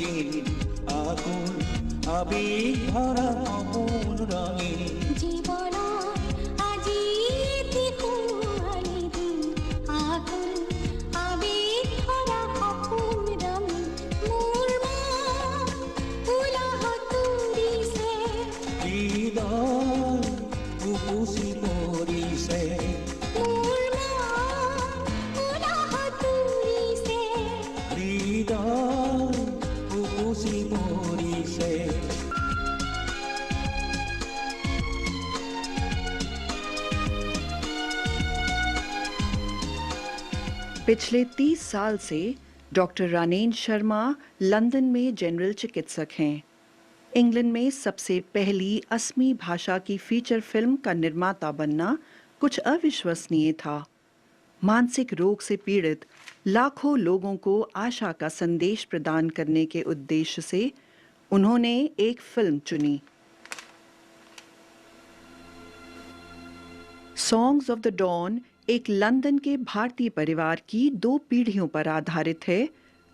দিন আকুল আবেগ ভরা অমন রঙিন জীবন আজি দেখুৱালি দিন আকুল আবেগ ভৰা সপোন ৰঙিন মোৰ মন উলাহ তুলিছে হৃদয় উপচি পৰিছে মোৰ মন উলাহ তুলিছে হৃদয় উপচি পৰিছে पिछले 30 साल से डॉक्टर रानेन शर्मा लंदन में जनरल चिकित्सक हैं। इंग्लैंड में सबसे पहली असमी भाषा की फीचर फिल्म का निर्माता बनना कुछ अविश्वसनीय था। मानसिक रोग से पीड़ित लाखों लोगों को आशा का संदेश प्रदान करने के उद्देश्य से उन्होंने एक फिल्म चुनी। सॉन्ग्स ऑफ द डॉन एक लंदन के भारतीय परिवार की 2 पीढ़ियों पर आधारित है,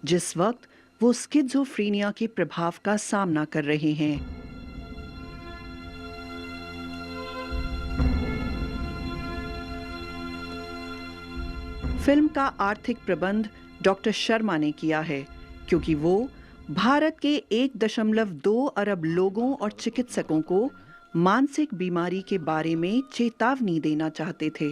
जिस वक्त वो स्किज़ोफ्रेनिया के प्रभाव का सामना कर रहे हैं। फिल्म का आर्थिक प्रबंध डॉक्टर शर्मा ने किया है, क्योंकि वो भारत के 1.2 अरब लोगों और चिकित्सकों को मानसिक बीमारी के बारे में चेतावनी देना चाहते थे।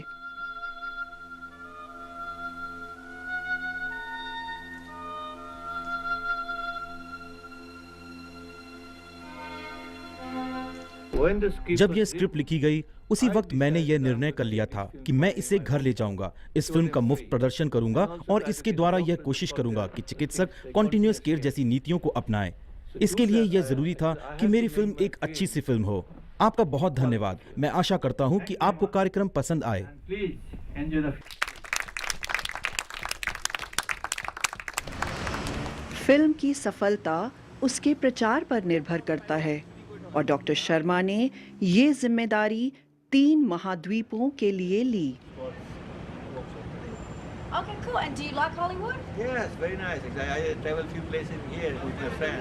जब यह स्क्रिप्ट लिखी गई उसी वक्त मैंने यह निर्णय कर लिया था कि मैं इसे घर ले जाऊंगा, इस फिल्म का मुफ्त प्रदर्शन करूंगा और इसके द्वारा यह कोशिश करूंगा कि चिकित्सक कॉन्टिन्यूअस केयर जैसी नीतियों को अपनाएं। इसके लिए यह जरूरी था कि मेरी फिल्म एक अच्छी सी फिल्म हो। आपका बहुत धन्यवाद। मैं आशा करता हूं कि आपको कार्यक्रम पसंद आए। फिल्म की सफलता उसके प्रचार पर निर्भर करता है और डॉक्टर शर्मा ने ये जिम्मेदारी 3 महाद्वीपों के लिए ली। Okay, cool. And do you like Hollywood? Yes, very nice. I travel few places here with my friend.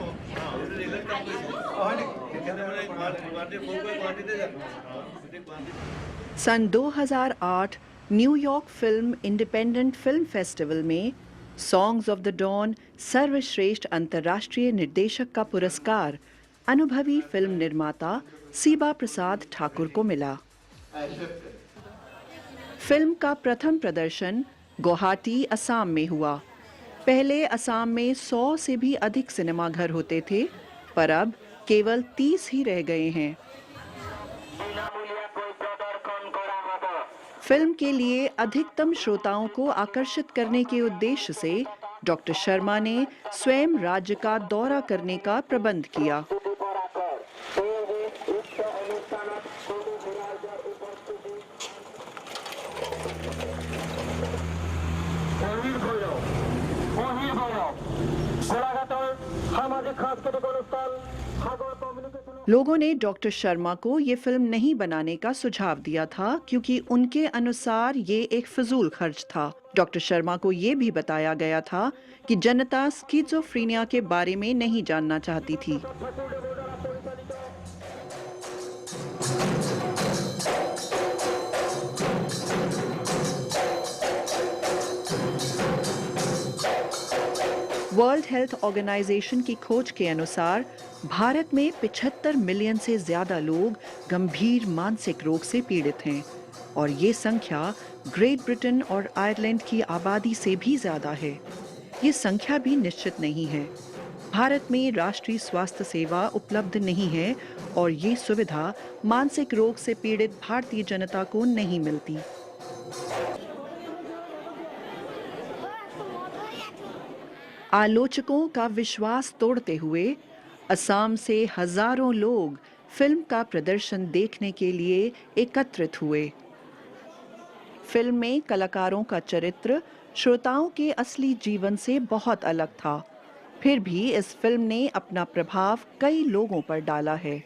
सन 2008 New York film independent film festival में सॉन्ग्स ऑफ द डॉन सर्वश्रेष्ठ अंतर्राष्ट्रीय निर्देशक का पुरस्कार अनुभवी फिल्म निर्माता सीबा प्रसाद ठाकुर को मिला। फिल्म का प्रथम प्रदर्शन गुवाहाटी, असम में हुआ। पहले असम में 100 से भी अधिक सिनेमाघर होते थे, पर अब केवल 30 ही रह गए हैं। फिल्म के लिए अधिकतम श्रोताओं को आकर्षित करने के उद्देश्य से डॉक्टर शर्मा ने स्वयं राज्य का दौरा करने का प्रबंध किया। लोगों ने डॉक्टर शर्मा को ये फिल्म नहीं बनाने का सुझाव दिया था, क्योंकि उनके अनुसार ये एक फिजूल खर्च था। डॉक्टर शर्मा को ये भी बताया गया था कि जनता स्किज़ोफ्रेनिया के बारे में नहीं जानना चाहती थी। वर्ल्ड हेल्थ ऑर्गेनाइजेशन की खोज के अनुसार भारत में 75 मिलियन से ज्यादा लोग गंभीर मानसिक रोग से पीड़ित हैं और ये संख्या ग्रेट ब्रिटेन और आयरलैंड की आबादी से भी ज्यादा है। ये संख्या भी निश्चित नहीं है। भारत में राष्ट्रीय स्वास्थ्य सेवा उपलब्ध नहीं है और ये सुविधा मानसिक रोग से पीड़ित भारतीय जनता को नहीं मिलती। आलोचकों का विश्वास तोड़ते हुए असम से हजारों लोग फिल्म का प्रदर्शन देखने के लिए एकत्रित हुए। फिल्म में कलाकारों का चरित्र श्रोताओं के असली जीवन से बहुत अलग था, फिर भी इस फिल्म ने अपना प्रभाव कई लोगों पर डाला है।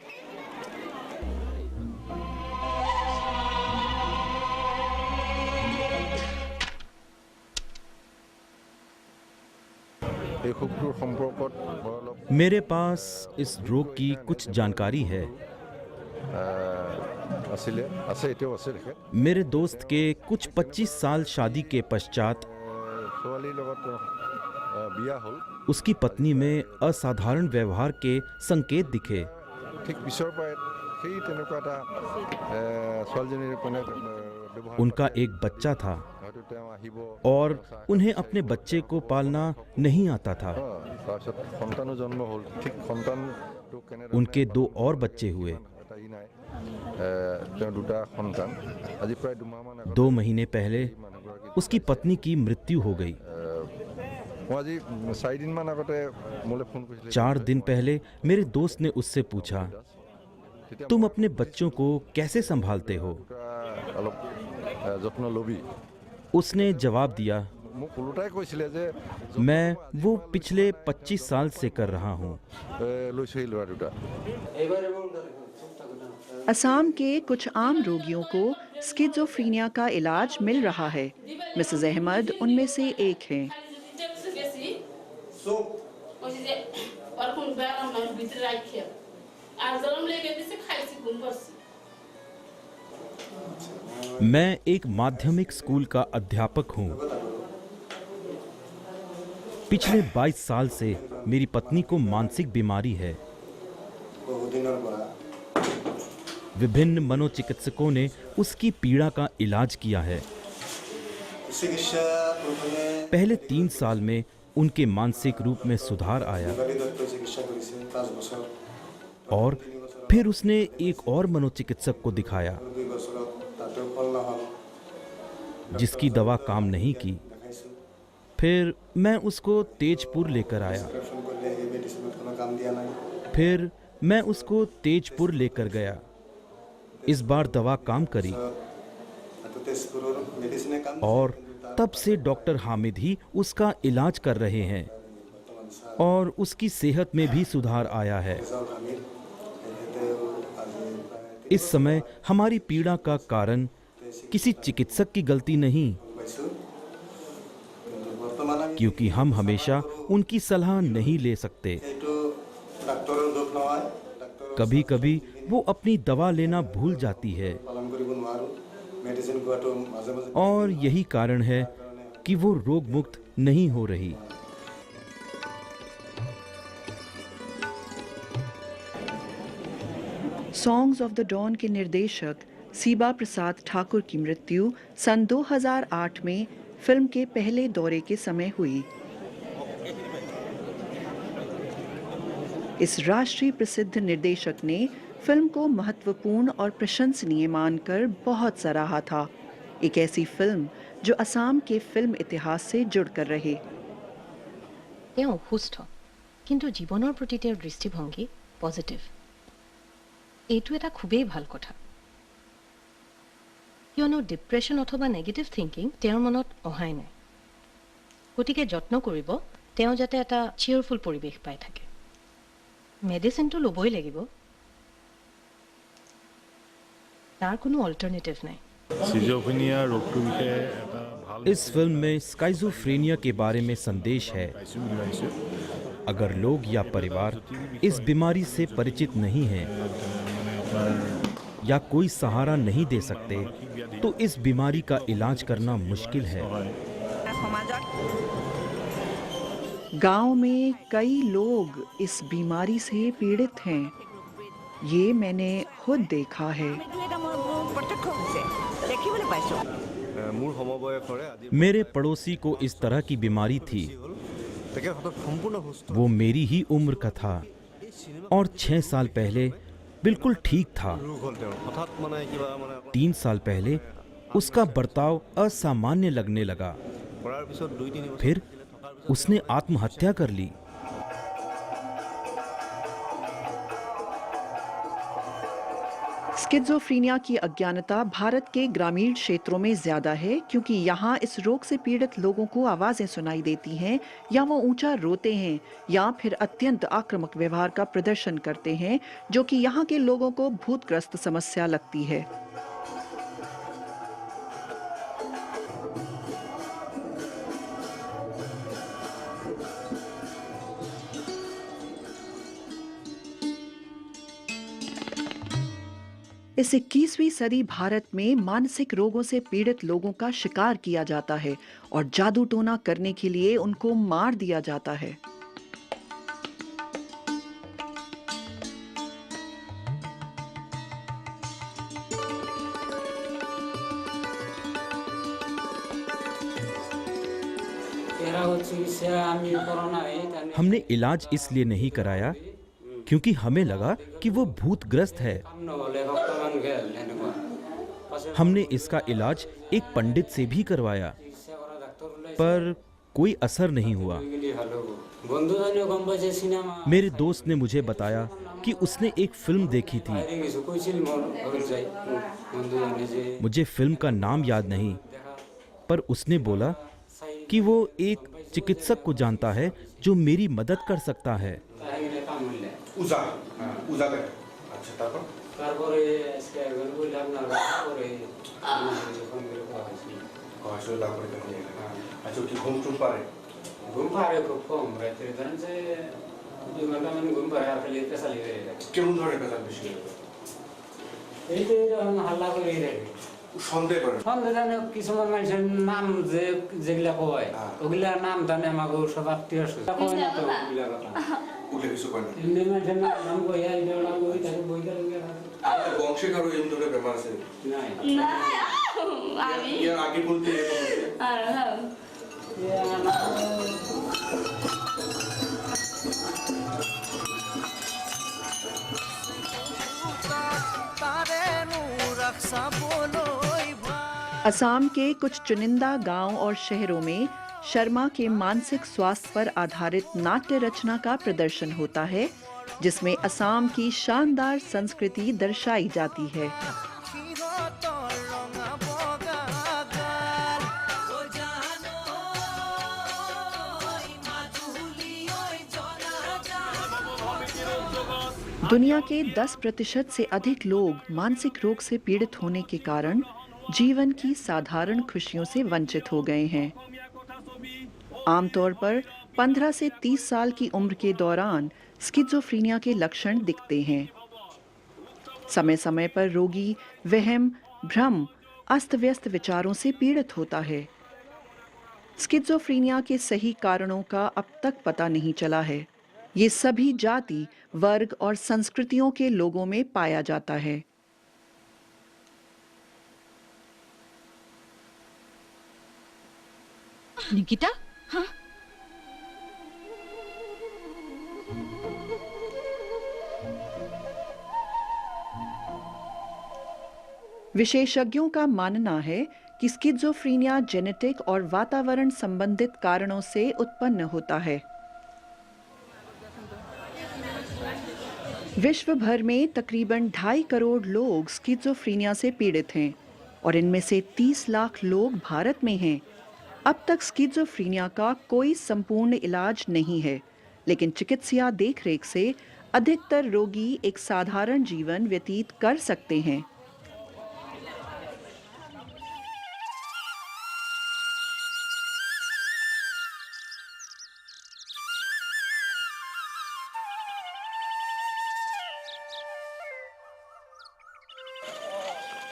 এই শোকটোৰ সম্পৰ্কত অলপ मेरे पास इस रोग की कुछ जानकारी है। আছিলে আছে এতিয়াও আছে দেখে मेरे दोस्त के कुछ 25 साल शादी के पश्चात ছোৱালীৰ লগত বিয়া হ'ল उसकी पत्नी में असाधारण व्यवहार के संकेत दिखे। ঠিক পিছৰ পৰাই সেই তেনেকুৱা এটা ছোৱালীজনীৰ মানে ব্যৱহাৰ उनका एक बच्चा था হয়তো তেওঁ আহিব और उन्हें अपने बच्चे को पालना नहीं आता था। তাৰপিছত সন্তানো জন্ম হ'ল ঠিক সন্তানটো কেনেদৰে उनके 2 और बच्चे हुए। এটা ই নাই তেওঁ দুটা সন্তান আজি প্ৰায় 2 মাহমান আগত 2 महीने पहले মানুহগৰাকী उसकी पत्नी की मृत्यु हो गई। মই আজি 4 দিনমান আগতে মোলৈ ফোন কৰিছিলে 4 दिन पहले मेरे दोस्त ने उससे पूछा, তেতিয়া तुम अपने बच्चों को कैसे संभालते हो? অলপ যত্ন লবি उसने जवाब दिया, মোক ওলোটাই কৈছিলে যে मैं वो पिछले 25 साल से कर रहा हूँ। লৈছোঁ এই ল'ৰা দুটা असम के कुछ आम रोगियों को स्किज़ोफ्रीनिया का इलाज मिल रहा है। मिसेस अहमद उनमें से एक हैं। मैं एक माध्यमिक स्कूल का अध्यापक हूँ। पिछले 22 साल से मेरी पत्नी को मानसिक बीमारी है। विभिन्न मनोचिकित्सकों ने उसकी पीड़ा का इलाज किया है। पहले 3 साल में उनके मानसिक रूप में सुधार आया और फिर उसने एक और मनोचिकित्सक को दिखाया जिसकी दवा काम नहीं की। फिर मैं उसको तेजपुर लेकर आया। फिर मैं उसको तेजपुर लेकर गया। इस बार दवा काम करी और तब से डॉक्टर हामिद ही उसका इलाज कर रहे हैं और उसकी सेहत में भी सुधार आया है। इस समय हमारी पीड़ा का कारण किसी चिकित्सक की गलती नहीं, क्योंकि हम हमेशा उनकी सलाह नहीं ले सकते। कभी कभी वो अपनी दवा लेना भूल जाती है और यही कारण है कि वो रोग मुक्त नहीं हो रही। सॉन्ग्स ऑफ द डॉन के निर्देशक सीबा प्रसाद ठाकुर की मृत्यु सन 2008 में फिल्म के पहले दौरे के समय हुई। इस राष्ट्रीय प्रसिद्ध निर्देशक ने फिल्म को महत्वपूर्ण और प्रशंसनीय मानकर बहुत सराहा था। एक ऐसी फिल्म जो असम के फिल्म इतिहास से जुड़कर रहे। তেওঁ অসুস্থ কিন্তু জীৱনৰ প্ৰতি তেওঁৰ দৃষ্টিভংগী পজিটিভ। এইটো এটা খুবেই ভাল কথা, কিয়নো ডিপ্ৰেশ্যন অথবা নেগেটিভ থিংকিং তেওঁৰ মনত অহাই নাই। গতিকে যত্ন কৰিব তেওঁ যাতে এটা চিয়াৰফুল পৰিৱেশ পাই থাকে। মেডিচিনটো ল'বই লাগিব, তাৰ কোনো অল্টাৰনেটিভ নাই। সিজোফ্ৰেনিয়া रोगটোৰ বিষয়ে এটা ভাল इस फिल्म में स्काइजोफ्रेनिया के बारे में संदेश है। अगर लोग या परिवार इस बीमारी से परिचित नहीं हैं या कोई सहारा नहीं दे सकते तो इस बीमारी का इलाज करना मुश्किल है। गांव में कई लोग इस बीमारी से पीड़ित हैं। ये मैंने खुद देखा है। মোৰ সমবয়সৰে আজি मेरे पड़ोसी को इस तरह की बीमारी थी। তেখেত সম্পূৰ্ণ সুস্থ वो मेरी ही उम्र का था और 6 साल पहले बिल्कुल ठीक था। ৰোগ হ'ল তেওঁৰ হঠাৎ মানে কিবা মানে 3 साल पहले उसका बर्ताव असामान्य लगने लगा। কৰাৰ পিছত 2-3 বছৰ फिर उसने आत्महत्या कर ली। स्किज़ोफ्रीनिया की अज्ञानता भारत के ग्रामीण क्षेत्रों में ज्यादा है, क्योंकि यहाँ इस रोग से पीड़ित लोगों को आवाजें सुनाई देती हैं या वो ऊंचा रोते हैं या फिर अत्यंत आक्रामक व्यवहार का प्रदर्शन करते हैं, जो कि यहाँ के लोगों को भूतग्रस्त समस्या लगती है। इस 21वीं सदी भारत में मानसिक रोगों से पीड़ित लोगों का शिकार किया जाता है और जादू टोना करने के लिए उनको मार दिया जाता है। हमने इलाज इसलिए नहीं कराया क्योंकि हमें लगा कि वो भूतग्रस्त है। हमने इसका इलाज एक पंडित से भी करवाया, पर कोई असर नहीं हुआ। मेरे दोस्त ने मुझे बताया कि उसने एक फिल्म देखी थी। मुझे फिल्म का नाम याद नहीं, पर उसने बोला कि वो एक चिकित्सक को जानता है जो मेरी मदद कर सकता है। কিছুমান মানুষের নাম যেগুলা কয় ওগুলা নাম জানে আমাকে সব আত্মীয় নাম কইয়া বংশে কারো এরকম ধরনের ব্যাপার আছে? আগে বলতে असम के कुछ चुनिंदा गांव और शहरों में शर्मा के मानसिक स्वास्थ्य पर आधारित नाट्य रचना का प्रदर्शन होता है, जिसमें असम की शानदार संस्कृति दर्शाई जाती है। दुनिया के 10% से अधिक लोग मानसिक रोग से पीड़ित होने के कारण जीवन की साधारण खुशियों से वंचित हो गए हैं। आमतौर पर 15 से 30 साल की उम्र के दौरान स्किज़ोफ्रेनिया के लक्षण दिखते हैं। समय समय पर रोगी वहम, भ्रम, अस्त-व्यस्त विचारों से पीड़ित होता है। स्किज़ोफ्रेनिया के सही कारणों का अब तक पता नहीं चला है। ये सभी जाति, वर्ग और संस्कृतियों के लोगों में पाया जाता है। निकिता, हाँ? विशेषज्ञों का मानना है कि स्किज़ोफ्रेनिया जेनेटिक और वातावरण संबंधित कारणों से उत्पन्न होता है। विश्व भर में तकरीबन 2.5 करोड़ लोग स्किज़ोफ्रेनिया से पीड़ित हैं और इनमें से 30 लाख लोग भारत में हैं। अब तक स्किज़ोफ्रेनिया का कोई संपूर्ण इलाज नहीं है, लेकिन चिकित्सीय देखरेख से अधिकतर रोगी एक साधारण जीवन व्यतीत कर सकते हैं।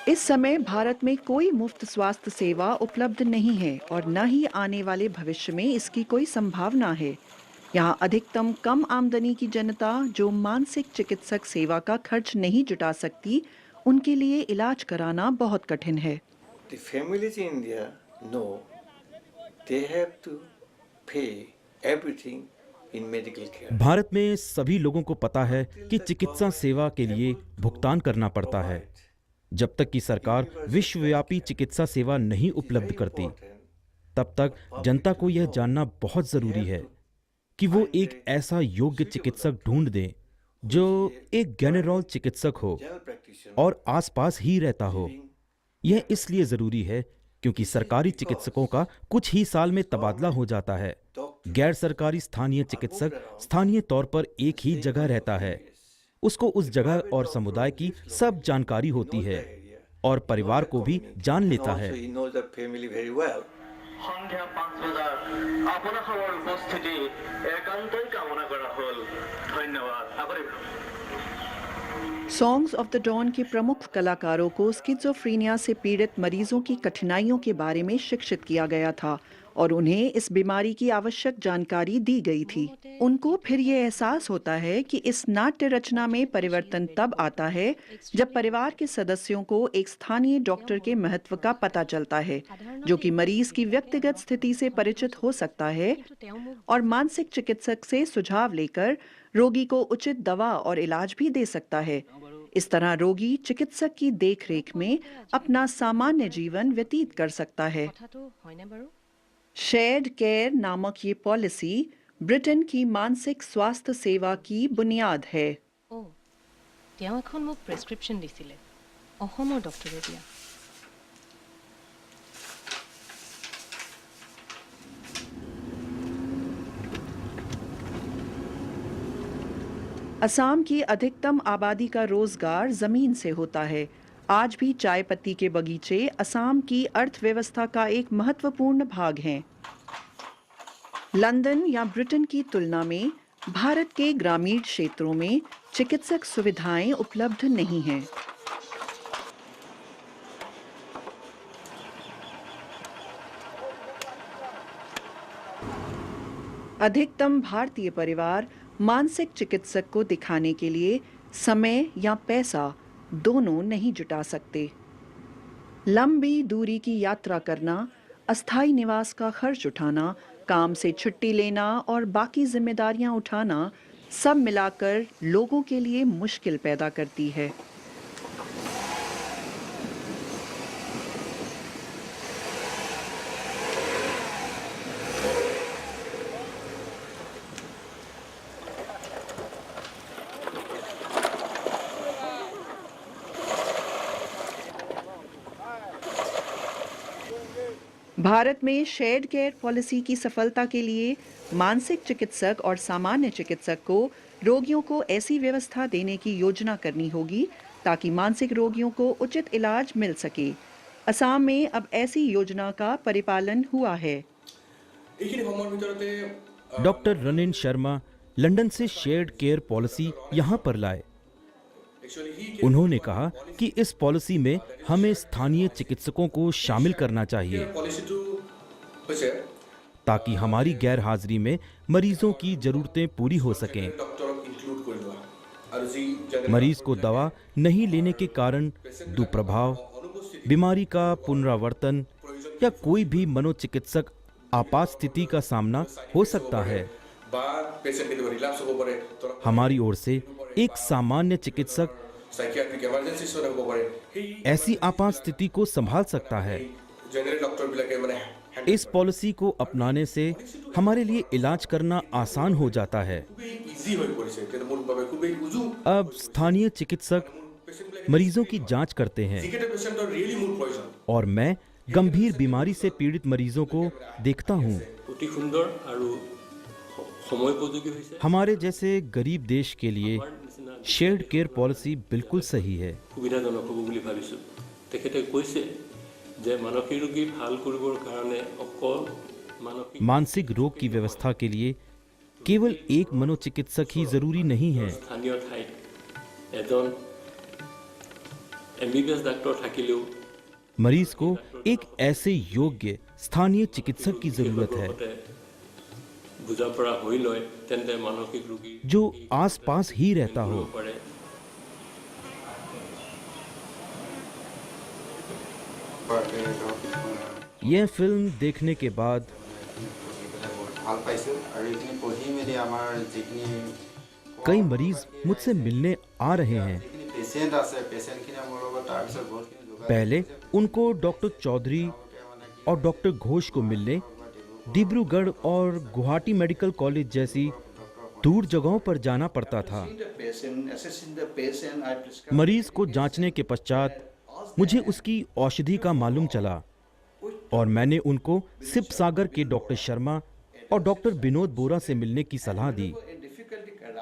इस समय भारत में कोई मुफ्त स्वास्थ्य सेवा उपलब्ध नहीं है और न ही आने वाले भविष्य में इसकी कोई संभावना है। यहाँ अधिकतम कम आमदनी की जनता जो मानसिक चिकित्सक सेवा का खर्च नहीं जुटा सकती, उनके लिए इलाज कराना बहुत कठिन है। The families in India know they have to pay everything in medical care. Bharat में सभी लोगों को पता है कि चिकित्सा सेवा के लिए भुगतान करना पड़ता है। जब तक कि सरकार विश्वव्यापी चिकित्सा सेवा नहीं उपलब्ध करती, तब तक जनता को यह जानना बहुत जरूरी है कि वो एक ऐसा योग्य चिकित्सक ढूंढ दें जो एक गैनेरॉल चिकित्सक हो और आसपास ही रहता हो। यह इसलिए जरूरी है क्योंकि सरकारी चिकित्सकों का कुछ ही साल में तबादला हो जाता है। गैर सरकारी स्थानीय चिकित्सक स्थानीय तौर पर एक ही जगह रहता है। उसको उस जगह और समुदाय की सब जानकारी होती है और परिवार को भी जान लेता है। সন্ধ্যা 5 বাজার আপনা খাওয়ার উপস্থিতি একান্তই কামনা করা হল। ধন্যবাদ। सॉन्ग्स ऑफ द डॉन के प्रमुख कलाकारों को स्किज़ोफ्रेनिया से पीड़ित मरीजों की कठिनाइयों के बारे में शिक्षित किया गया था और उन्हें इस बीमारी की आवश्यक जानकारी दी गई थी। उनको फिर ये एहसास होता है कि इस नाट्य रचना में परिवर्तन तब आता है जब परिवार के सदस्यों को एक स्थानीय डॉक्टर के महत्व का पता चलता है, जो कि मरीज की व्यक्तिगत स्थिति से परिचित हो सकता है और मानसिक चिकित्सक से सुझाव लेकर रोगी को उचित दवा और इलाज भी दे सकता है। इस तरह रोगी चिकित्सक की देखरेख में अपना सामान्य जीवन व्यतीत कर सकता है। शेयर्ड केयर नामक ये पॉलिसी ब्रिटेन की मानसिक स्वास्थ्य सेवा की बुनियाद है। তেওঁ এখন মোক প্ৰেছক্ৰিপশ্যন দিছিলে অসমৰ ডক্টৰে দিয়া। असम की अधिकतम आबादी का रोजगार जमीन से होता है। आज भी चाय पत्ती के बगीचे असम की अर्थव्यवस्था का एक महत्वपूर्ण भाग हैं। लंदन या ब्रिटेन की तुलना में भारत के ग्रामीण क्षेत्रों में चिकित्सक सुविधाएं उपलब्ध नहीं हैं। अधिकतम भारतीय परिवार मानसिक चिकित्सक को दिखाने के लिए समय या पैसा दोनों नहीं जुटा सकते। लंबी दूरी की यात्रा करना, अस्थायी निवास का खर्च उठाना, काम से छुट्टी लेना और बाकी जिम्मेदारियां उठाना सब मिलाकर लोगों के लिए मुश्किल पैदा करती है। भारत में शेयर्ड केयर पॉलिसी की सफलता के लिए मानसिक चिकित्सक और सामान्य चिकित्सक को रोगियों को ऐसी व्यवस्था देने की योजना करनी होगी ताकि मानसिक रोगियों को उचित इलाज मिल सके। असम में अब ऐसी योजना का परिपालन हुआ है। डॉक्टर रनिन शर्मा लंदन से शेयर्ड केयर पॉलिसी यहाँ पर लाए। उन्होंने कहा कि इस पॉलिसी में हमें स्थानीय चिकित्सकों को शामिल करना चाहिए ताकि हमारी गैर हाजिरी में मरीजों की जरूरतें पूरी हो सकें। मरीज को दवा नहीं लेने के कारण दुष्प्रभाव, बीमारी का पुनरावर्तन या कोई भी मनोचिकित्सक आपात स्थिति का सामना हो सकता है। हमारी ओर से एक सामान्य चिकित्सक ऐसी आपात स्थिति को संभाल सकता है। इस पॉलिसी को अपनाने से हमारे लिए इलाज करना आसान हो जाता है। अब स्थानीय चिकित्सक मरीजों की जांच करते हैं और मैं गंभीर बीमारी से पीड़ित मरीजों को देखता हूं। हमारे जैसे गरीब देश के लिए शेयर्ड केयर पॉलिसी बिल्कुल सही है। मानसिक रोग की व्यवस्था के लिए केवल एक मनोचिकित्सक ही जरूरी नहीं है। मरीज को एक ऐसे योग्य स्थानीय चिकित्सक की जरूरत है जो आसपास ही रहता हो। यह फिल्म देखने के बाद कई मरीज मुझसे मिलने आ रहे हैं। पहले उनको डॉक्टर चौधरी और डॉक्टर घोष को मिलने डिब्रूगढ़ और गुवाहाटी मेडिकल कॉलेज जैसी दूर जगहों पर जाना पड़ता था। मरीज को जांचने के पश्चात मुझे उसकी औषधि का मालूम चला और मैंने उनको शिवसागर के डॉक्टर शर्मा और डॉक्टर विनोद बोरा से मिलने की सलाह दी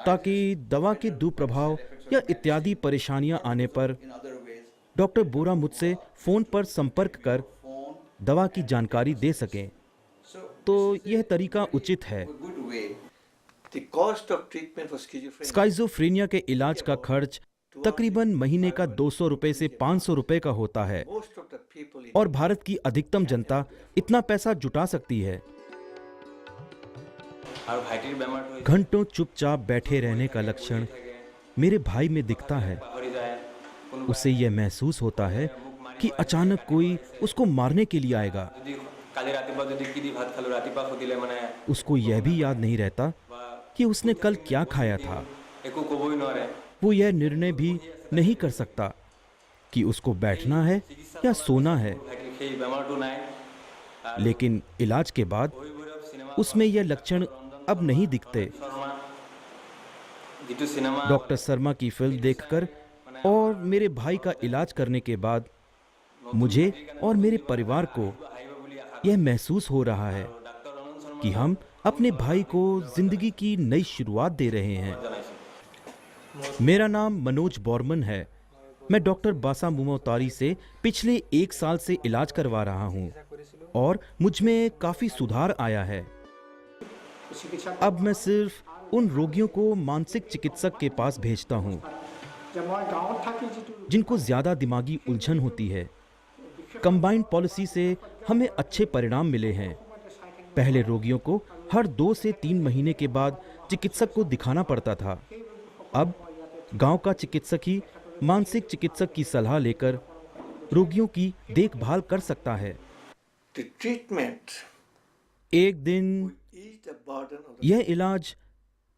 ताकि दवा के दुष्प्रभाव या इत्यादि परेशानियां आने पर डॉक्टर बोरा मुझसे फोन पर संपर्क कर दवा की जानकारी दे सकें। तो यह तरीका उचित है। स्किज़ोफ्रेनिया के इलाज का खर्च तकरीबन महीने का 200 रुपए से 500 रुपए का होता है Most of the people in और भारत की अधिकतम जनता इतना पैसा जुटा सकती है। घंटों चुपचाप बैठे रहने का लक्षण मेरे भाई में दिखता है। उसे यह महसूस होता है कि अचानक कोई उसको मारने के लिए आएगा। उसको यह भी याद नहीं रहता कि उसने कल क्या खाया था। वो यह निर्णय भी नहीं कर सकता कि उसको बैठना है या सोना है। लेकिन इलाज के बाद उसमें यह लक्षण अब नहीं दिखते। डॉक्टर शर्मा की फिल्म देखकर और मेरे भाई का इलाज करने के बाद मुझे और मेरे परिवार को यह महसूस हो रहा है कि हम अपने भाई को जिंदगी की नई शुरुआत दे रहे हैं। मेरा नाम मनोज बॉर्मन है। मैं डॉक्टर बासा मुमोतारी से पिछले 1 साल से इलाज करवा रहा हूँ और मुझ में काफी सुधार आया है। अब मैं सिर्फ उन रोगियों को मानसिक चिकित्सक के पास भेजता हूँ जिनको ज्यादा दिमागी उलझन होती है। कंबाइंड पॉलिसी से हमें अच्छे परिणाम मिले हैं। पहले रोगियों को हर 2 से 3 महीने के बाद चिकित्सक को दिखाना पड़ता था। अब गांव का चिकित्सक ही मानसिक चिकित्सक की सलाह लेकर रोगियों की देखभाल कर सकता है। the treatment एक दिन is the burden of the यह इलाज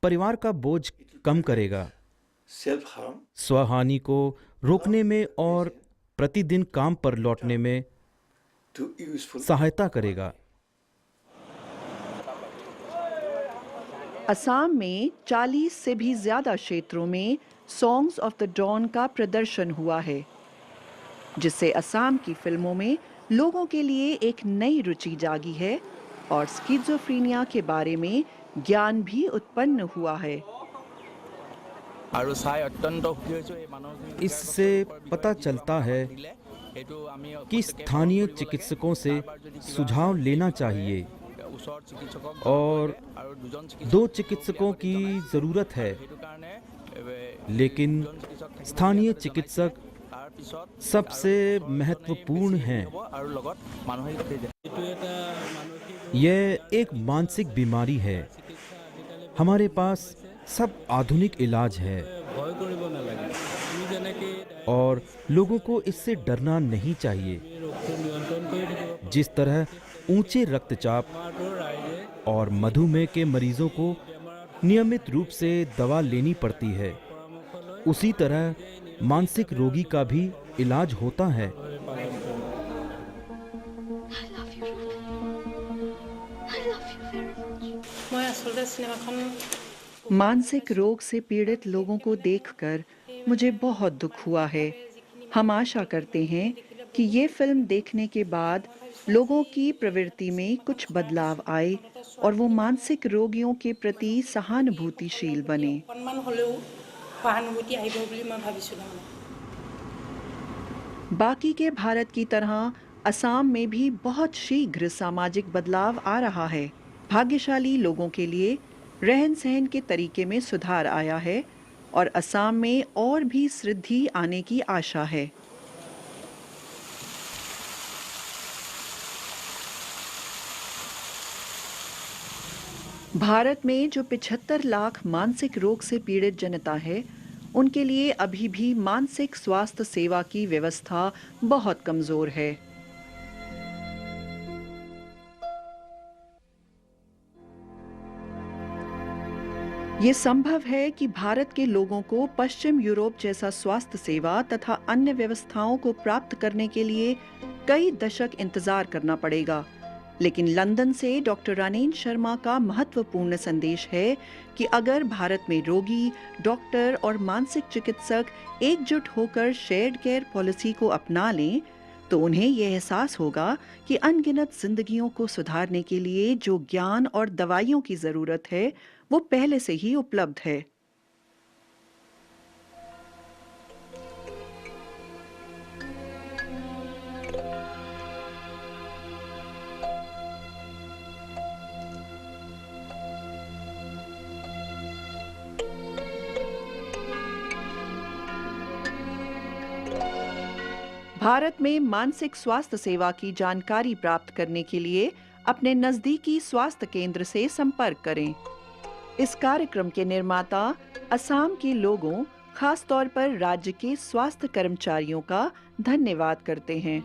परिवार का बोझ कम करेगा, self-harm, स्वहानि को रोकने में और प्रतिदिन काम पर लौटने में to useful. सहायता करेगा। असम में 40 से भी ज्यादा क्षेत्रों में सॉन्ग्स ऑफ द डॉन का प्रदर्शन हुआ है, जिससे असम की फिल्मों में लोगों के लिए एक नई रुचि जागी है और स्किज़ोफ्रेनिया के बारे में ज्ञान भी उत्पन्न हुआ है। इससे पता चलता है कि स्थानीय चिकित्सकों से सुझाव लेना चाहिए और 2 चिकित्सकों की जरूरत है, लेकिन स्थानीय चिकित्सक सबसे महत्वपूर्ण हैं। यह एक मानसिक बीमारी है। हमारे पास सब आधुनिक इलाज है और लोगों को इससे डरना नहीं चाहिए। जिस तरह ऊंचे रक्तचाप और मधुमेह के मरीजों को नियमित रूप से दवा लेनी पड़ती है, उसी तरह मानसिक रोगी का भी इलाज होता है। मानसिक रोग से पीड़ित लोगों को देखकर मुझे बहुत दुख हुआ है। हम आशा करते हैं कि ये फिल्म देखने के बाद लोगों की प्रवृत्ति में कुछ बदलाव आए और वो मानसिक रोगियों के प्रति सहानुभूतिशील बने। बाकी के भारत की तरह असम में भी बहुत शीघ्र सामाजिक बदलाव आ रहा है। भाग्यशाली लोगों के लिए रहन सहन के तरीके में सुधार आया है और असम में और भी समृद्धि आने की आशा है। भारत में जो 75 लाख मानसिक रोग से पीड़ित जनता है, उनके लिए अभी भी मानसिक स्वास्थ्य सेवा की व्यवस्था बहुत कमजोर है। ये संभव है कि भारत के लोगों को पश्चिम यूरोप जैसा स्वास्थ्य सेवा तथा अन्य व्यवस्थाओं को प्राप्त करने के लिए कई दशक इंतजार करना पड़ेगा, लेकिन लंदन से डॉक्टर रानेन शर्मा का महत्वपूर्ण संदेश है कि अगर भारत में रोगी, डॉक्टर और मानसिक चिकित्सक एकजुट होकर शेयर्ड केयर पॉलिसी को अपना लें, तो उन्हें यह एहसास होगा कि अनगिनत जिंदगियों को सुधारने के लिए जो ज्ञान और दवाइयों की जरूरत है, वो पहले से ही उपलब्ध है। भारत में मानसिक स्वास्थ्य सेवा की जानकारी प्राप्त करने के लिए अपने नजदीकी स्वास्थ्य केंद्र से संपर्क करें। इस कार्यक्रम के निर्माता असम के लोगों, खास तौर पर राज्य के स्वास्थ्य कर्मचारियों का धन्यवाद करते हैं।